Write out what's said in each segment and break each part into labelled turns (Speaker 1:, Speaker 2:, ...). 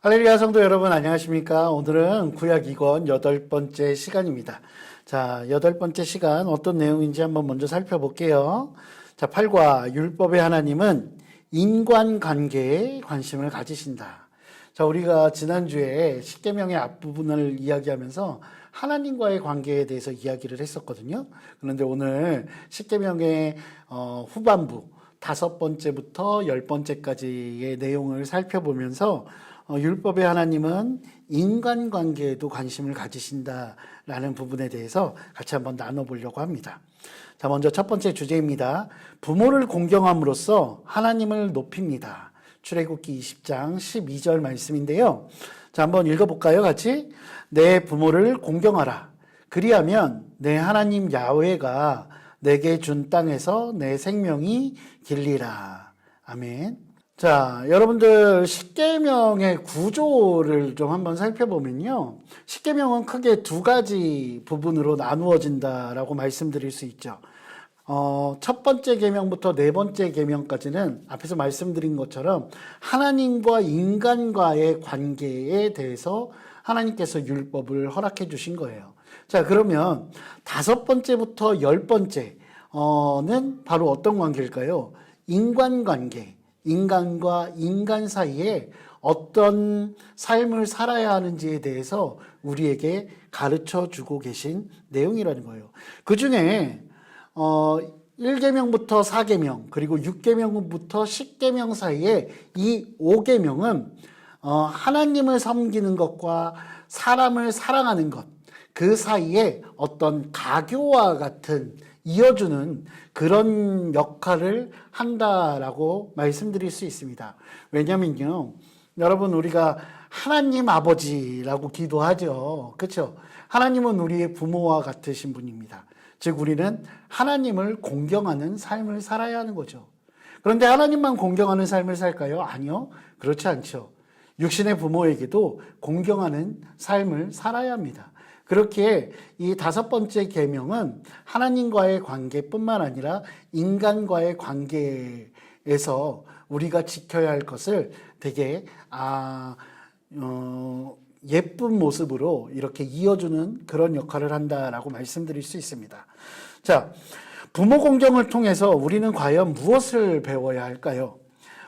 Speaker 1: 할렐루야 성도 여러분 안녕하십니까? 오늘은 구약 2권 8번째 시간입니다. 자, 8번째 시간 어떤 내용인지 한번 먼저 살펴볼게요. 자, 8과 율법의 하나님은 인간관계에 관심을 가지신다. 자, 우리가 지난주에 십계명의 앞부분을 이야기하면서 하나님과의 관계에 대해서 이야기를 했었거든요. 그런데 오늘 십계명의 후반부 5번째부터 10번째까지의 내용을 살펴보면서 율법의 하나님은 인간관계에도 관심을 가지신다라는 부분에 대해서 같이 한번 나눠보려고 합니다. 자, 먼저 첫 번째 주제입니다. 부모를 공경함으로써 하나님을 높입니다. 출애굽기 20장 12절 말씀인데요. 자, 한번 읽어볼까요? 같이. 내 부모를 공경하라. 그리하면 내 하나님 야훼가 내게 준 땅에서 내 생명이 길리라. 아멘. 자, 여러분들 십계명의 구조를 좀 한번 살펴보면요. 십계명은 크게 두 가지 부분으로 나누어진다라고 말씀드릴 수 있죠. 첫 번째 계명부터 네 번째 계명까지는 앞에서 말씀드린 것처럼 하나님과 인간과의 관계에 대해서 하나님께서 율법을 허락해 주신 거예요. 자, 그러면 5번째부터 10번째는 바로 어떤 관계일까요? 인간관계. 인간과 인간 사이에 어떤 삶을 살아야 하는지에 대해서 우리에게 가르쳐 주고 계신 내용이라는 거예요. 그 중에 1계명부터 4계명 그리고 6계명부터 10계명 사이에 이 5계명은 하나님을 섬기는 것과 사람을 사랑하는 것, 그 사이에 어떤 가교와 같은 이어주는 그런 역할을 한다라고 말씀드릴 수 있습니다. 왜냐면요, 여러분 우리가 하나님 아버지라고 기도하죠. 그렇죠? 하나님은 우리의 부모와 같으신 분입니다. 즉 우리는 하나님을 공경하는 삶을 살아야 하는 거죠. 그런데 하나님만 공경하는 삶을 살까요? 아니요, 그렇지 않죠. 육신의 부모에게도 공경하는 삶을 살아야 합니다. 그렇게 이 5번째 계명은 하나님과의 관계뿐만 아니라 인간과의 관계에서 우리가 지켜야 할 것을 되게 예쁜 모습으로 이렇게 이어주는 그런 역할을 한다라고 말씀드릴 수 있습니다. 자, 부모 공경을 통해서 우리는 과연 무엇을 배워야 할까요?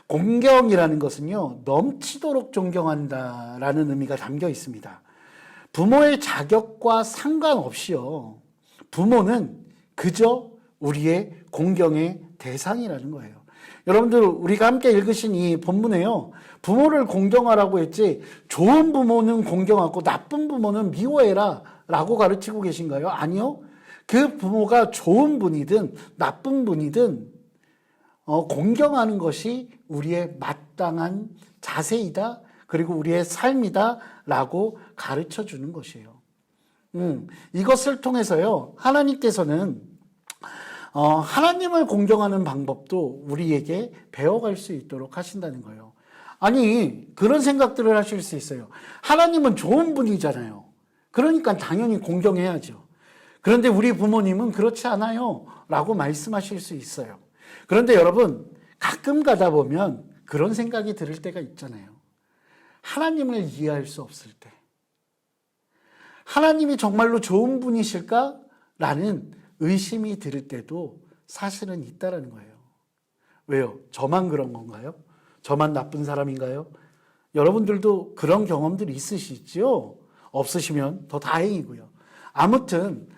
Speaker 1: 공경이라는 것은요, 넘치도록 존경한다라는 의미가 담겨 있습니다. 부모의 자격과 상관없이요, 부모는 그저 우리의 공경의 대상이라는 거예요. 여러분들 우리가 함께 읽으신 이 본문에요, 부모를 공경하라고 했지 좋은 부모는 공경하고 나쁜 부모는 미워해라 라고 가르치고 계신가요? 아니요. 그 부모가 좋은 분이든 나쁜 분이든 공경하는 것이 우리의 마땅한 자세이다, 그리고 우리의 삶이다 라고 가르쳐 주는 것이에요. 이것을 통해서요, 하나님께서는 하나님을 공경하는 방법도 우리에게 배워갈 수 있도록 하신다는 거예요. 아니, 그런 생각들을 하실 수 있어요. 하나님은 좋은 분이잖아요. 그러니까 당연히 공경해야죠. 그런데 우리 부모님은 그렇지 않아요 라고 말씀하실 수 있어요. 그런데 여러분, 가끔 가다 보면 그런 생각이 들을 때가 있잖아요. 하나님을 이해할 수 없을 때, 하나님이 정말로 좋은 분이실까? 라는 의심이 들 때도 사실은 있다라는 거예요. 왜요? 저만 그런 건가요? 저만 나쁜 사람인가요? 여러분들도 그런 경험들이 있으시죠? 없으시면 더 다행이고요. 아무튼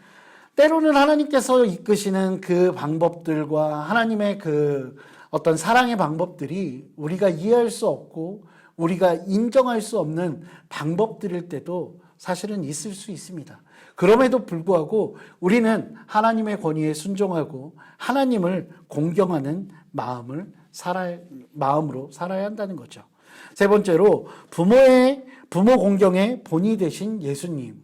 Speaker 1: 때로는 하나님께서 이끄시는 그 방법들과 하나님의 그 어떤 사랑의 방법들이 우리가 이해할 수 없고 우리가 인정할 수 없는 방법들일 때도 사실은 있을 수 있습니다. 그럼에도 불구하고 우리는 하나님의 권위에 순종하고 하나님을 공경하는 마음으로 살아야 한다는 거죠. 세 번째로 부모 공경의 본이 되신 예수님.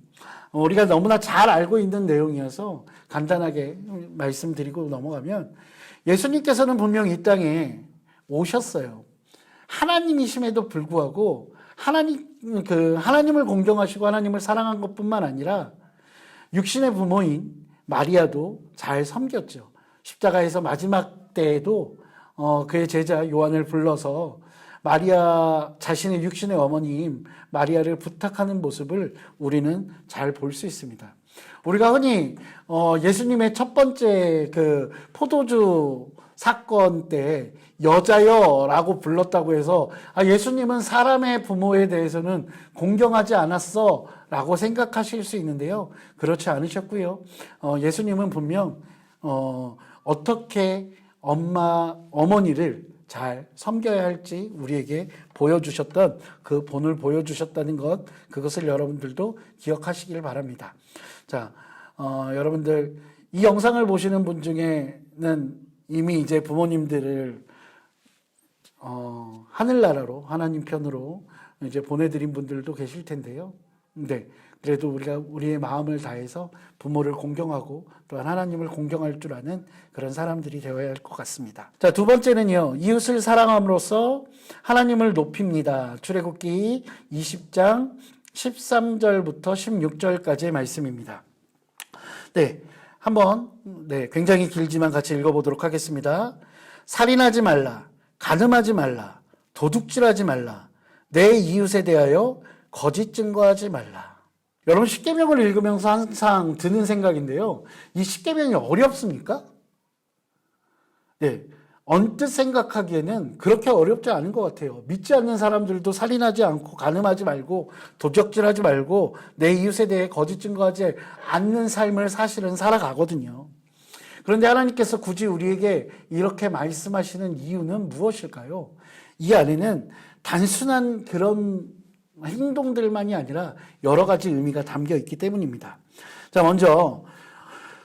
Speaker 1: 우리가 너무나 잘 알고 있는 내용이어서 간단하게 말씀드리고 넘어가면, 예수님께서는 분명히 이 땅에 오셨어요. 하나님이심에도 불구하고 하나님을 공경하시고 하나님을 사랑한 것뿐만 아니라 육신의 부모인 마리아도 잘 섬겼죠. 십자가에서 마지막 때에도 그의 제자 요한을 불러서 마리아 자신의 육신의 어머니인 마리아를 부탁하는 모습을 우리는 잘 볼 수 있습니다. 우리가 흔히 예수님의 첫 번째 그 포도주 사건 때 여자여라고 불렀다고 해서 예수님은 사람의 부모에 대해서는 공경하지 않았어 라고 생각하실 수 있는데요. 그렇지 않으셨고요. 예수님은 분명 어떻게 어머니를 잘 섬겨야 할지 우리에게 보여주셨던 그 본을 보여주셨다는 것, 그것을 여러분들도 기억하시길 바랍니다. 자, 여러분들 이 영상을 보시는 분 중에는 이미 이제 부모님들을 하늘나라로 하나님 편으로 이제 보내드린 분들도 계실 텐데요. 네, 그래도 우리가 우리의 마음을 다해서 부모를 공경하고 또한 하나님을 공경할 줄 아는 그런 사람들이 되어야 할 것 같습니다. 자, 두 번째는요, 이웃을 사랑함으로써 하나님을 높입니다. 출애굽기 20장 13절부터 16절까지의 말씀입니다. 네, 한번 굉장히 길지만 같이 읽어보도록 하겠습니다. 살인하지 말라, 간음하지 말라, 도둑질하지 말라, 내 이웃에 대하여 거짓 증거하지 말라. 여러분, 십계명을 읽으면서 항상 드는 생각인데요. 이 십계명이 어렵습니까? 네, 언뜻 생각하기에는 그렇게 어렵지 않은 것 같아요. 믿지 않는 사람들도 살인하지 않고 간음하지 말고 도적질하지 말고 내 이웃에 대해 거짓 증거하지 않는 삶을 사실은 살아가거든요. 그런데 하나님께서 굳이 우리에게 이렇게 말씀하시는 이유는 무엇일까요? 이 안에는 단순한 그런 행동들만이 아니라 여러 가지 의미가 담겨 있기 때문입니다. 자, 먼저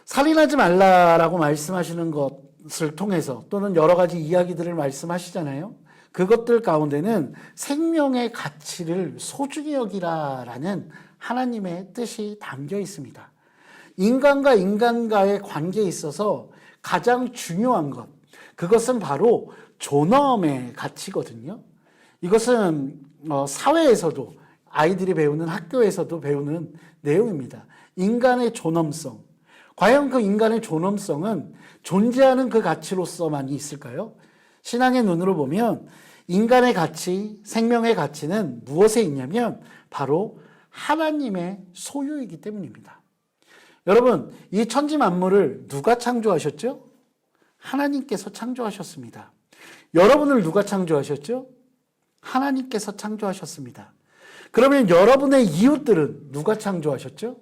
Speaker 1: 살인하지 말라라고 말씀하시는 것을 통해서 또는 여러 가지 이야기들을 말씀하시잖아요. 그것들 가운데는 생명의 가치를 소중히 여기라라는 하나님의 뜻이 담겨 있습니다. 인간과 인간과의 관계에 있어서 가장 중요한 것, 그것은 바로 존엄의 가치거든요. 이것은 사회에서도 아이들이 배우는 학교에서도 배우는 내용입니다. 인간의 존엄성. 과연 그 인간의 존엄성은 존재하는 그 가치로서만 있을까요? 신앙의 눈으로 보면 인간의 가치, 생명의 가치는 무엇에 있냐면 바로 하나님의 소유이기 때문입니다. 여러분, 이 천지 만물을 누가 창조하셨죠? 하나님께서 창조하셨습니다. 여러분을 누가 창조하셨죠? 하나님께서 창조하셨습니다. 그러면 여러분의 이웃들은 누가 창조하셨죠?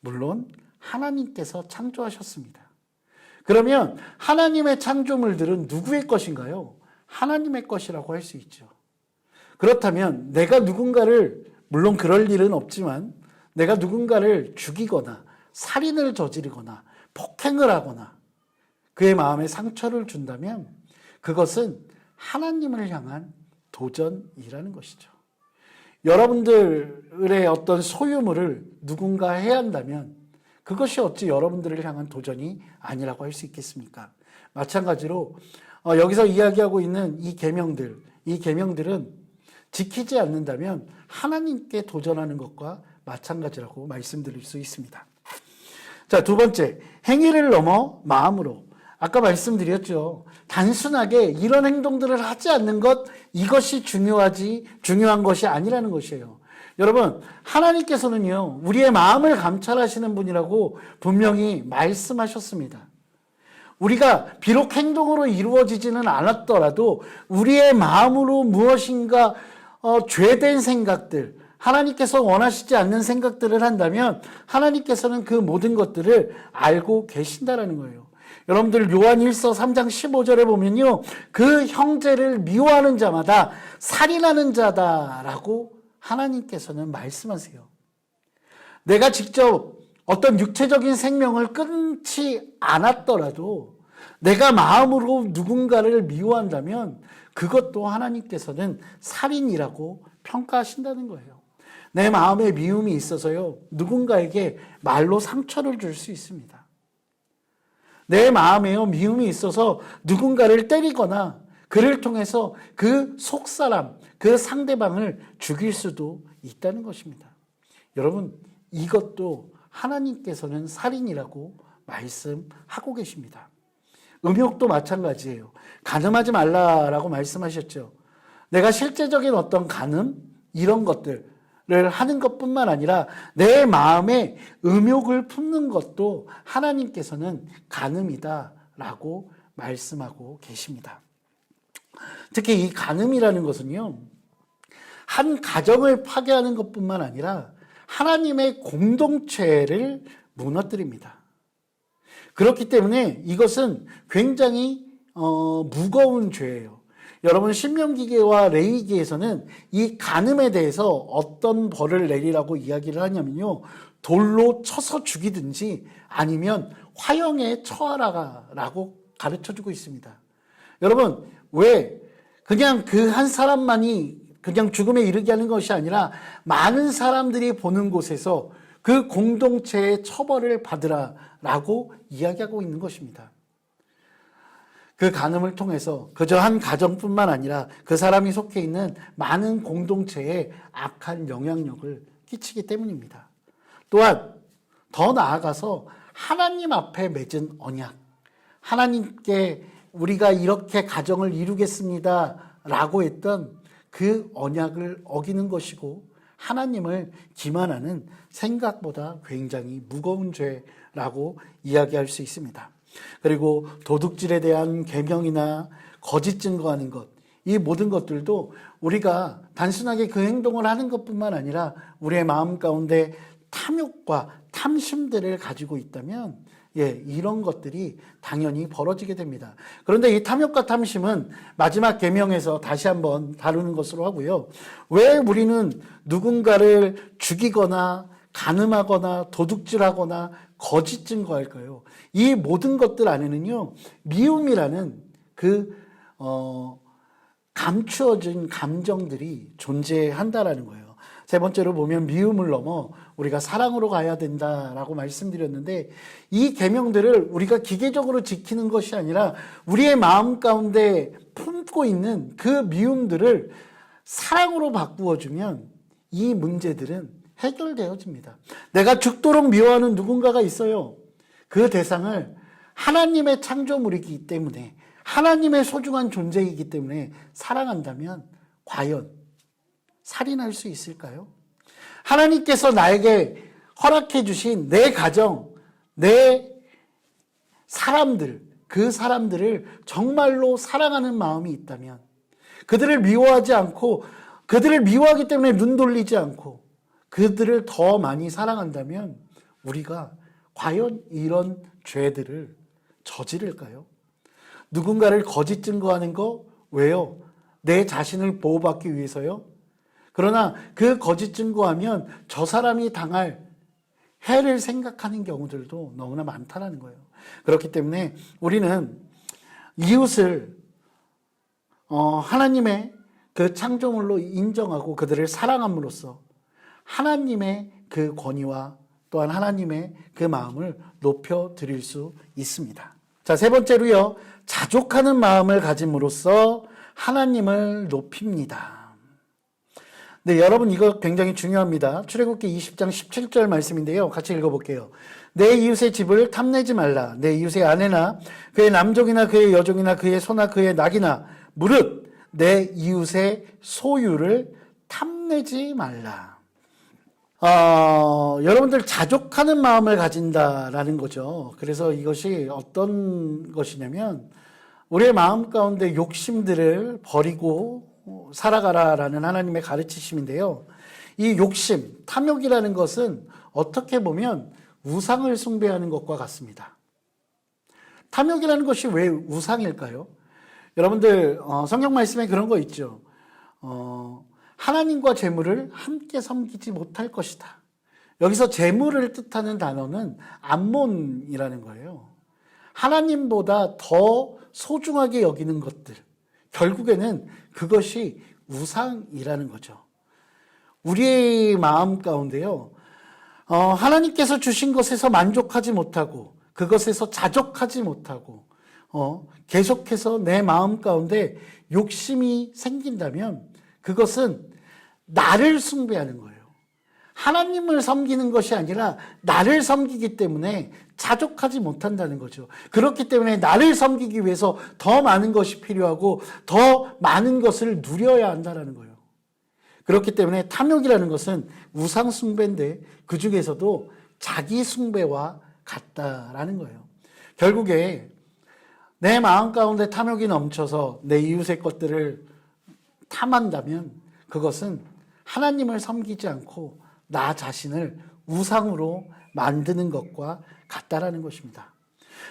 Speaker 1: 물론 하나님께서 창조하셨습니다. 그러면 하나님의 창조물들은 누구의 것인가요? 하나님의 것이라고 할 수 있죠. 그렇다면 내가 누군가를, 물론 그럴 일은 없지만 내가 누군가를 죽이거나 살인을 저지르거나 폭행을 하거나 그의 마음에 상처를 준다면 그것은 하나님을 향한 도전이라는 것이죠. 여러분들의 어떤 소유물을 누군가 해한다면 그것이 어찌 여러분들을 향한 도전이 아니라고 할 수 있겠습니까? 마찬가지로 여기서 이야기하고 있는 이 계명들은 지키지 않는다면 하나님께 도전하는 것과 마찬가지라고 말씀드릴 수 있습니다. 자, 두 번째, 행위를 넘어 마음으로. 아까 말씀드렸죠. 단순하게 이런 행동들을 하지 않는 것, 이것이 중요한 것이 아니라는 것이에요. 여러분, 하나님께서는요, 우리의 마음을 감찰하시는 분이라고 분명히 말씀하셨습니다. 우리가 비록 행동으로 이루어지지는 않았더라도 우리의 마음으로 무엇인가 죄된 생각들, 하나님께서 원하시지 않는 생각들을 한다면 하나님께서는 그 모든 것들을 알고 계신다라는 거예요. 여러분들 요한일서 3장 15절에 보면요, 그 형제를 미워하는 자마다 살인하는 자다라고 하나님께서는 말씀하세요. 내가 직접 어떤 육체적인 생명을 끊지 않았더라도 내가 마음으로 누군가를 미워한다면 그것도 하나님께서는 살인이라고 평가하신다는 거예요. 내 마음에 미움이 있어서요, 누군가에게 말로 상처를 줄 수 있습니다. 내 마음에요, 미움이 있어서 누군가를 때리거나 그를 통해서 그 속사람, 그 상대방을 죽일 수도 있다는 것입니다. 여러분, 이것도 하나님께서는 살인이라고 말씀하고 계십니다. 음욕도 마찬가지예요. 간음하지 말라라고 말씀하셨죠. 내가 실제적인 어떤 간음 이런 것들을 하는 것뿐만 아니라 내 마음에 음욕을 품는 것도 하나님께서는 간음이다라고 말씀하고 계십니다. 특히 이 간음이라는 것은요, 한 가정을 파괴하는 것뿐만 아니라 하나님의 공동체를 무너뜨립니다. 그렇기 때문에 이것은 굉장히 무거운 죄예요. 여러분, 신명기계와 레위기에서는 이 간음에 대해서 어떤 벌을 내리라고 이야기를 하냐면요, 돌로 쳐서 죽이든지 아니면 화형에 처하라고 가르쳐주고 있습니다. 여러분, 왜 그냥 그 한 사람만이 그냥 죽음에 이르게 하는 것이 아니라 많은 사람들이 보는 곳에서 그 공동체의 처벌을 받으라라고 이야기하고 있는 것입니다. 그 간음을 통해서 그저 한 가정뿐만 아니라 그 사람이 속해 있는 많은 공동체에 악한 영향력을 끼치기 때문입니다. 또한 더 나아가서 하나님 앞에 맺은 언약, 하나님께 우리가 이렇게 가정을 이루겠습니다 라고 했던 그 언약을 어기는 것이고 하나님을 기만하는 생각보다 굉장히 무거운 죄라고 이야기할 수 있습니다. 그리고 도둑질에 대한 계명이나 거짓 증거하는 것, 이 모든 것들도 우리가 단순하게 그 행동을 하는 것뿐만 아니라 우리의 마음 가운데 탐욕과 탐심들을 가지고 있다면 이런 것들이 당연히 벌어지게 됩니다. 그런데 이 탐욕과 탐심은 마지막 계명에서 다시 한번 다루는 것으로 하고요. 왜 우리는 누군가를 죽이거나 간음하거나 도둑질하거나 거짓 증거할까요? 이 모든 것들 안에는요, 미움이라는 감추어진 감정들이 존재한다라는 거예요. 세 번째로 보면 미움을 넘어 우리가 사랑으로 가야 된다라고 말씀드렸는데, 이 계명들을 우리가 기계적으로 지키는 것이 아니라 우리의 마음 가운데 품고 있는 그 미움들을 사랑으로 바꾸어주면 이 문제들은 해결되어집니다. 내가 죽도록 미워하는 누군가가 있어요. 그 대상을 하나님의 창조물이기 때문에, 하나님의 소중한 존재이기 때문에 사랑한다면 과연 살인할 수 있을까요? 하나님께서 나에게 허락해 주신 내 가정, 내 사람들, 그 사람들을 정말로 사랑하는 마음이 있다면, 그들을 미워하지 않고, 그들을 미워하기 때문에 눈 돌리지 않고 그들을 더 많이 사랑한다면 우리가 과연 이런 죄들을 저지를까요? 누군가를 거짓 증거하는 거 왜요? 내 자신을 보호받기 위해서요? 그러나 그 거짓 증거하면 저 사람이 당할 해를 생각하는 경우들도 너무나 많다는 거예요. 그렇기 때문에 우리는 이웃을 하나님의 그 창조물로 인정하고 그들을 사랑함으로써 하나님의 그 권위와 또한 하나님의 그 마음을 높여드릴 수 있습니다. 자, 세 번째로요, 자족하는 마음을 가짐으로써 하나님을 높입니다. 네, 여러분, 이거 굉장히 중요합니다. 출애굽기 20장 17절 말씀인데요. 같이 읽어볼게요. 내 이웃의 집을 탐내지 말라. 내 이웃의 아내나 그의 남종이나 그의 여종이나 그의 소나 그의 낙이나 무릇 내 이웃의 소유를 탐내지 말라. 여러분들 자족하는 마음을 가진다라는 거죠. 그래서 이것이 어떤 것이냐면 우리의 마음 가운데 욕심들을 버리고 살아가라라는 하나님의 가르치심인데요. 이 욕심, 탐욕이라는 것은 어떻게 보면 우상을 숭배하는 것과 같습니다. 탐욕이라는 것이 왜 우상일까요? 여러분들 성경 말씀에 그런 거 있죠. 하나님과 재물을 함께 섬기지 못할 것이다. 여기서 재물을 뜻하는 단어는 암몬이라는 거예요. 하나님보다 더 소중하게 여기는 것들, 결국에는 그것이 우상이라는 거죠. 우리의 마음 가운데요, 하나님께서 주신 것에서 만족하지 못하고 그것에서 자족하지 못하고 계속해서 내 마음 가운데 욕심이 생긴다면 그것은 나를 숭배하는 거예요. 하나님을 섬기는 것이 아니라 나를 섬기기 때문에 자족하지 못한다는 거죠. 그렇기 때문에 나를 섬기기 위해서 더 많은 것이 필요하고 더 많은 것을 누려야 한다는 거예요. 그렇기 때문에 탐욕이라는 것은 우상 숭배인데 그 중에서도 자기 숭배와 같다라는 거예요. 결국에 내 마음 가운데 탐욕이 넘쳐서 내 이웃의 것들을 탐한다면 그것은 하나님을 섬기지 않고 나 자신을 우상으로 만드는 것과 같다라는 것입니다.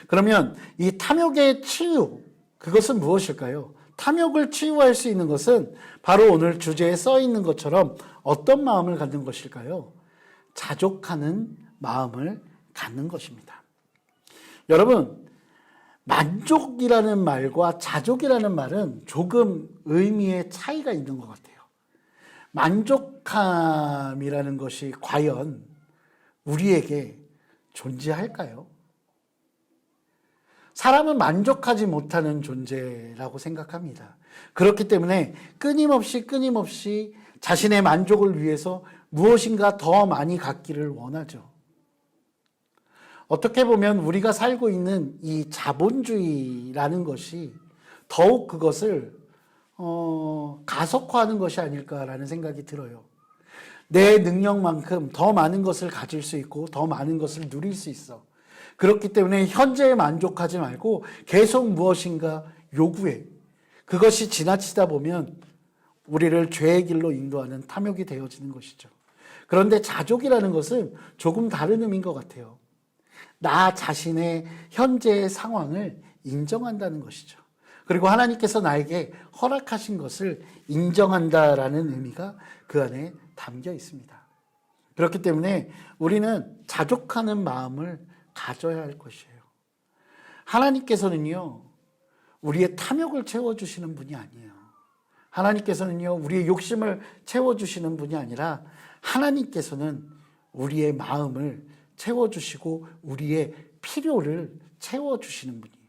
Speaker 1: 그러면 이 탐욕의 치유, 그것은 무엇일까요? 탐욕을 치유할 수 있는 것은 바로 오늘 주제에 써 있는 것처럼 어떤 마음을 갖는 것일까요? 자족하는 마음을 갖는 것입니다. 여러분, 만족이라는 말과 자족이라는 말은 조금 의미의 차이가 있는 것 같아요. 만족함이라는 것이 과연 우리에게 존재할까요? 사람은 만족하지 못하는 존재라고 생각합니다. 그렇기 때문에 끊임없이 자신의 만족을 위해서 무엇인가 더 많이 갖기를 원하죠. 어떻게 보면 우리가 살고 있는 이 자본주의라는 것이 더욱 그것을 가속화하는 것이 아닐까라는 생각이 들어요. 내 능력만큼 더 많은 것을 가질 수 있고 더 많은 것을 누릴 수 있어. 그렇기 때문에 현재에 만족하지 말고 계속 무엇인가 요구해. 그것이 지나치다 보면 우리를 죄의 길로 인도하는 탐욕이 되어지는 것이죠. 그런데 자족이라는 것은 조금 다른 의미인 것 같아요. 나 자신의 현재의 상황을 인정한다는 것이죠. 그리고 하나님께서 나에게 허락하신 것을 인정한다라는 의미가 그 안에 담겨 있습니다. 그렇기 때문에 우리는 자족하는 마음을 가져야 할 것이에요. 하나님께서는요, 우리의 탐욕을 채워주시는 분이 아니에요. 하나님께서는요, 우리의 욕심을 채워주시는 분이 아니라 하나님께서는 우리의 마음을 채워주시고 우리의 필요를 채워주시는 분이에요.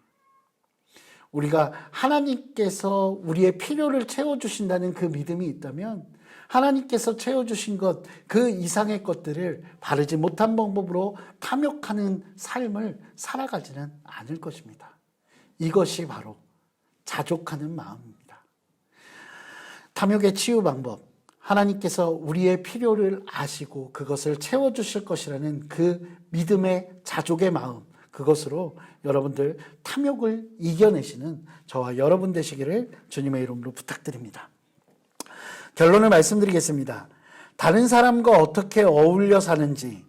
Speaker 1: 우리가 하나님께서 우리의 필요를 채워주신다는 그 믿음이 있다면 하나님께서 채워주신 것, 그 이상의 것들을 바르지 못한 방법으로 탐욕하는 삶을 살아가지는 않을 것입니다. 이것이 바로 자족하는 마음입니다. 탐욕의 치유 방법, 하나님께서 우리의 필요를 아시고 그것을 채워주실 것이라는 그 믿음의 자족의 마음, 그것으로 여러분들 탐욕을 이겨내시는 저와 여러분 되시기를 주님의 이름으로 부탁드립니다. 결론을 말씀드리겠습니다. 다른 사람과 어떻게 어울려 사는지,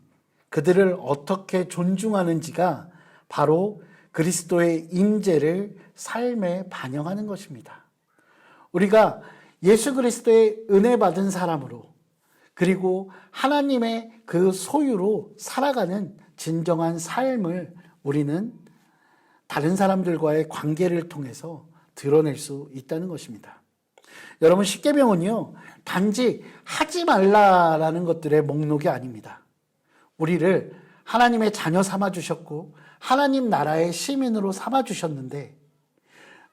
Speaker 1: 그들을 어떻게 존중하는지가 바로 그리스도의 임재를 삶에 반영하는 것입니다. 우리가 예수 그리스도의 은혜 받은 사람으로, 그리고 하나님의 그 소유로 살아가는 진정한 삶을 우리는 다른 사람들과의 관계를 통해서 드러낼 수 있다는 것입니다. 여러분, 십계명은요, 단지 하지 말라라는 것들의 목록이 아닙니다. 우리를 하나님의 자녀 삼아주셨고 하나님 나라의 시민으로 삼아주셨는데,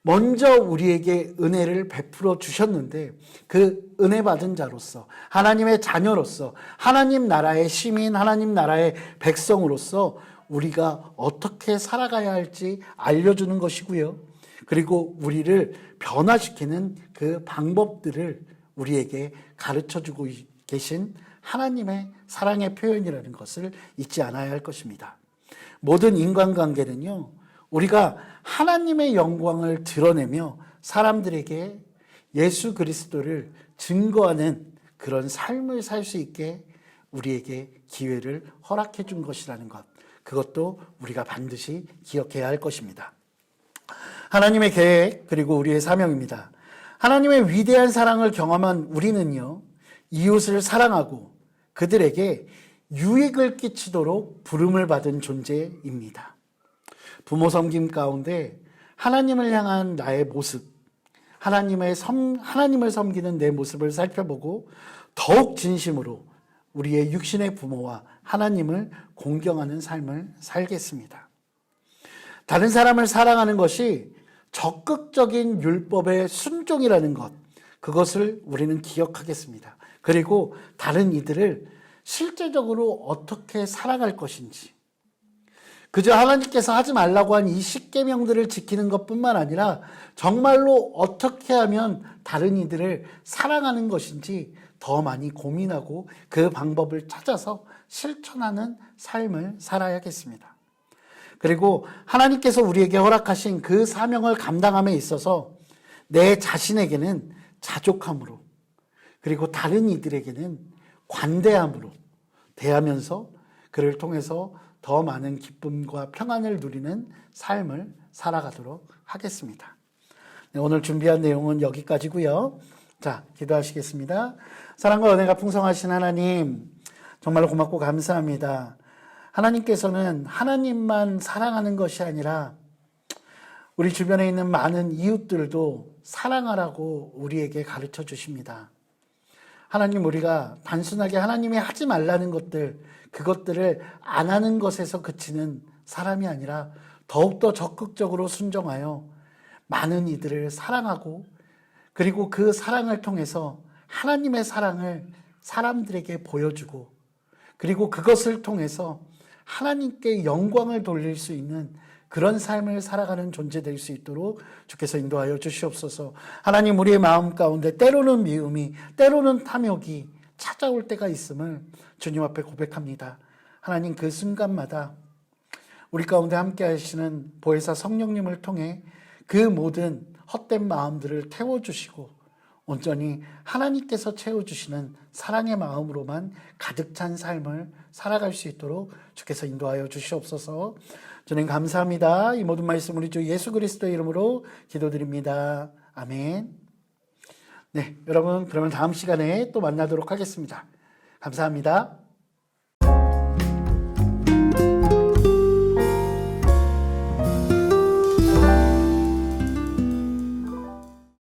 Speaker 1: 먼저 우리에게 은혜를 베풀어 주셨는데 그 은혜 받은 자로서, 하나님의 자녀로서, 하나님 나라의 시민, 하나님 나라의 백성으로서 우리가 어떻게 살아가야 할지 알려주는 것이고요. 그리고 우리를 변화시키는 그 방법들을 우리에게 가르쳐주고 계신 하나님의 사랑의 표현이라는 것을 잊지 않아야 할 것입니다. 모든 인간관계는요, 우리가 하나님의 영광을 드러내며 사람들에게 예수 그리스도를 증거하는 그런 삶을 살 수 있게 우리에게 기회를 허락해 준 것이라는 것, 그것도 우리가 반드시 기억해야 할 것입니다. 하나님의 계획, 그리고 우리의 사명입니다. 하나님의 위대한 사랑을 경험한 우리는요, 이웃을 사랑하고 그들에게 유익을 끼치도록 부름을 받은 존재입니다. 부모 섬김 가운데 하나님을 향한 나의 모습, 하나님을 섬기는 내 모습을 살펴보고 더욱 진심으로 우리의 육신의 부모와 하나님을 공경하는 삶을 살겠습니다. 다른 사람을 사랑하는 것이 적극적인 율법의 순종이라는 것, 그것을 우리는 기억하겠습니다. 그리고 다른 이들을 실제적으로 어떻게 살아갈 것인지, 그저 하나님께서 하지 말라고 한 이 10계명들을 지키는 것뿐만 아니라 정말로 어떻게 하면 다른 이들을 사랑하는 것인지 더 많이 고민하고 그 방법을 찾아서 실천하는 삶을 살아야겠습니다. 그리고 하나님께서 우리에게 허락하신 그 사명을 감당함에 있어서 내 자신에게는 자족함으로, 그리고 다른 이들에게는 관대함으로 대하면서 그를 통해서 더 많은 기쁨과 평안을 누리는 삶을 살아가도록 하겠습니다. 네, 오늘 준비한 내용은 여기까지고요. 자, 기도하시겠습니다. 사랑과 은혜가 풍성하신 하나님, 정말로 고맙고 감사합니다. 하나님께서는 하나님만 사랑하는 것이 아니라 우리 주변에 있는 많은 이웃들도 사랑하라고 우리에게 가르쳐 주십니다. 하나님, 우리가 단순하게 하나님이 하지 말라는 것들, 그것들을 안 하는 것에서 그치는 사람이 아니라 더욱더 적극적으로 순종하여 많은 이들을 사랑하고, 그리고 그 사랑을 통해서 하나님의 사랑을 사람들에게 보여주고, 그리고 그것을 통해서 하나님께 영광을 돌릴 수 있는 그런 삶을 살아가는 존재 될 수 있도록 주께서 인도하여 주시옵소서. 하나님, 우리의 마음 가운데 때로는 미움이, 때로는 탐욕이 찾아올 때가 있음을 주님 앞에 고백합니다. 하나님, 그 순간마다 우리 가운데 함께 하시는 보혜사 성령님을 통해 그 모든 헛된 마음들을 태워주시고 온전히 하나님께서 채워주시는 사랑의 마음으로만 가득 찬 삶을 살아갈 수 있도록 주께서 인도하여 주시옵소서. 주님 감사합니다. 이 모든 말씀 우리 주 예수 그리스도의 이름으로 기도드립니다. 아멘. 네, 여러분, 그러면 다음 시간에 또 만나도록 하겠습니다. 감사합니다.